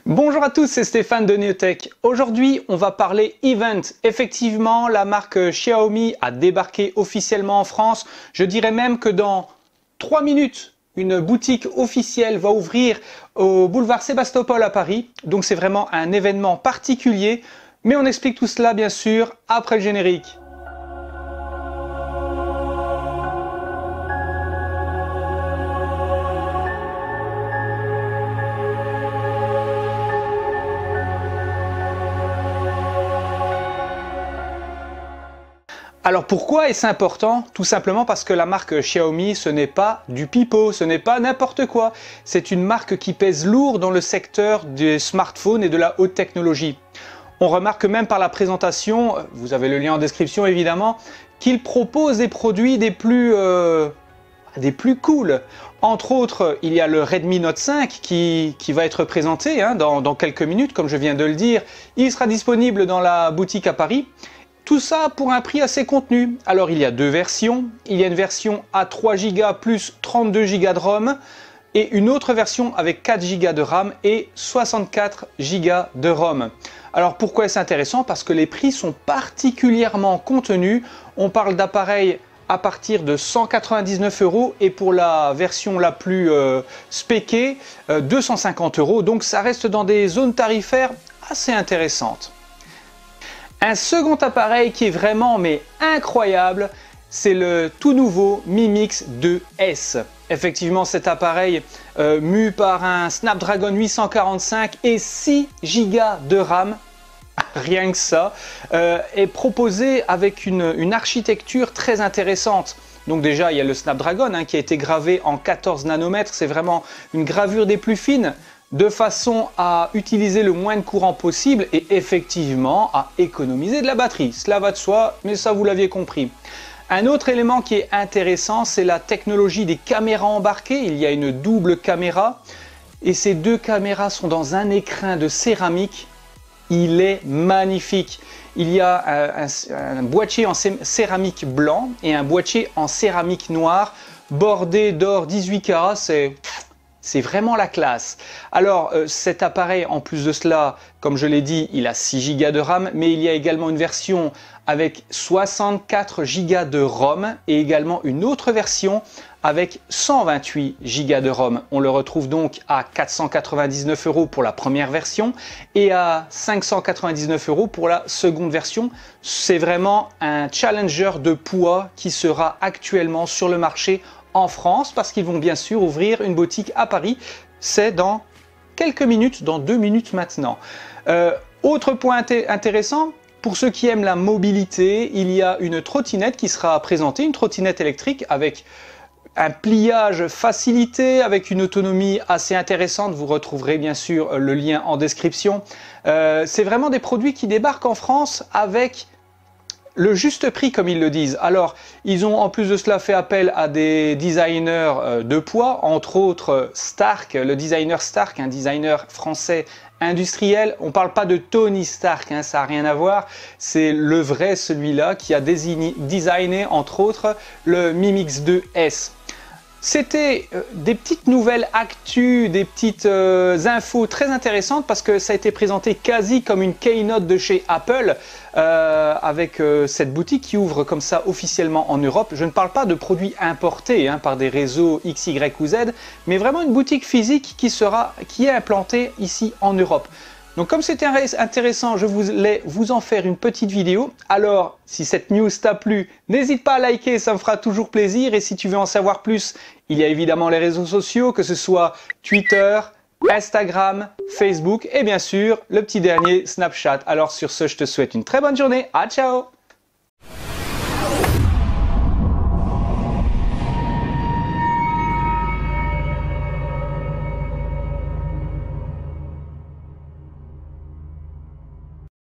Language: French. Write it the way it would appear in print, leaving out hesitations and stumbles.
Bonjour à tous, c'est Stéphane de Neotech. Aujourd'hui, on va parler event. Effectivement, la marque Xiaomi a débarqué officiellement en France. Je dirais même que dans 3 minutes, une boutique officielle va ouvrir au boulevard Sébastopol à Paris. Donc c'est vraiment un événement particulier. Mais on explique tout cela bien sûr après le générique. Alors pourquoi est-ce important? Tout simplement parce que la marque Xiaomi, ce n'est pas du pipeau, ce n'est pas n'importe quoi. C'est une marque qui pèse lourd dans le secteur des smartphones et de la haute technologie. On remarque même par la présentation, vous avez le lien en description évidemment, qu'ils proposent des produits des plus cool. Entre autres, il y a le Redmi Note 5 qui va être présenté dans quelques minutes, comme je viens de le dire. Il sera disponible dans la boutique à Paris. Tout ça pour un prix assez contenu. Alors il y a deux versions. Il y a une version à 3 Go plus 32 Go de ROM et une autre version avec 4 Go de RAM et 64 Go de ROM. Alors pourquoi est-ce intéressant? Parce que les prix sont particulièrement contenus. On parle d'appareils à partir de 199 € et pour la version la plus spéquée, 250 €. Donc ça reste dans des zones tarifaires assez intéressantes. Un second appareil qui est vraiment incroyable, c'est le tout nouveau Mi Mix 2S. Effectivement, cet appareil mu par un Snapdragon 845 et 6 Go de RAM, rien que ça, est proposé avec une architecture très intéressante. Donc déjà, il y a le Snapdragon qui a été gravé en 14 nanomètres, c'est vraiment une gravure des plus fines, de façon à utiliser le moins de courant possible et effectivement à économiser de la batterie. Cela va de soi, mais ça vous l'aviez compris. Un autre élément qui est intéressant, c'est la technologie des caméras embarquées. Il y a une double caméra et ces deux caméras sont dans un écrin de céramique. Il est magnifique. Il y a un boîtier en céramique blanc et un boîtier en céramique noire bordé d'or 18 carats. C'est vraiment la classe. Alors cet appareil, en plus de cela, comme je l'ai dit, il a 6 Go de RAM, mais il y a également une version avec 64 Go de ROM et également une autre version avec 128 Go de ROM. On le retrouve donc à 499 € pour la première version et à 599 € pour la seconde version. C'est vraiment un challenger de poids qui sera actuellement sur le marché en France parce qu'ils vont bien sûr ouvrir une boutique à Paris. C'est dans quelques minutes, dans 2 minutes maintenant. Autre point intéressant, pour ceux qui aiment la mobilité, il y a une trottinette qui sera présentée, une trottinette électrique avec un pliage facilité, avec une autonomie assez intéressante. Vous retrouverez bien sûr le lien en description. C'est vraiment des produits qui débarquent en France avec le juste prix, comme ils le disent. Alors, ils ont en plus de cela fait appel à des designers de poids, entre autres Stark, le designer Stark, un designer français industriel. On ne parle pas de Tony Stark, ça n'a rien à voir. C'est le vrai, celui-là, qui a designé, entre autres, le Mi Mix 2S. C'était des petites nouvelles actus, des petites infos très intéressantes parce que ça a été présenté quasi comme une keynote de chez Apple avec cette boutique qui ouvre comme ça officiellement en Europe. Je ne parle pas de produits importés par des réseaux X, Y ou Z, mais vraiment une boutique physique qui est implantée ici en Europe. Donc comme c'était intéressant, je voulais vous en faire une petite vidéo. Alors, si cette news t'a plu, n'hésite pas à liker, ça me fera toujours plaisir. Et si tu veux en savoir plus, il y a évidemment les réseaux sociaux, que ce soit Twitter, Instagram, Facebook et bien sûr, le petit dernier, Snapchat. Alors sur ce, je te souhaite une très bonne journée. Ah, ciao!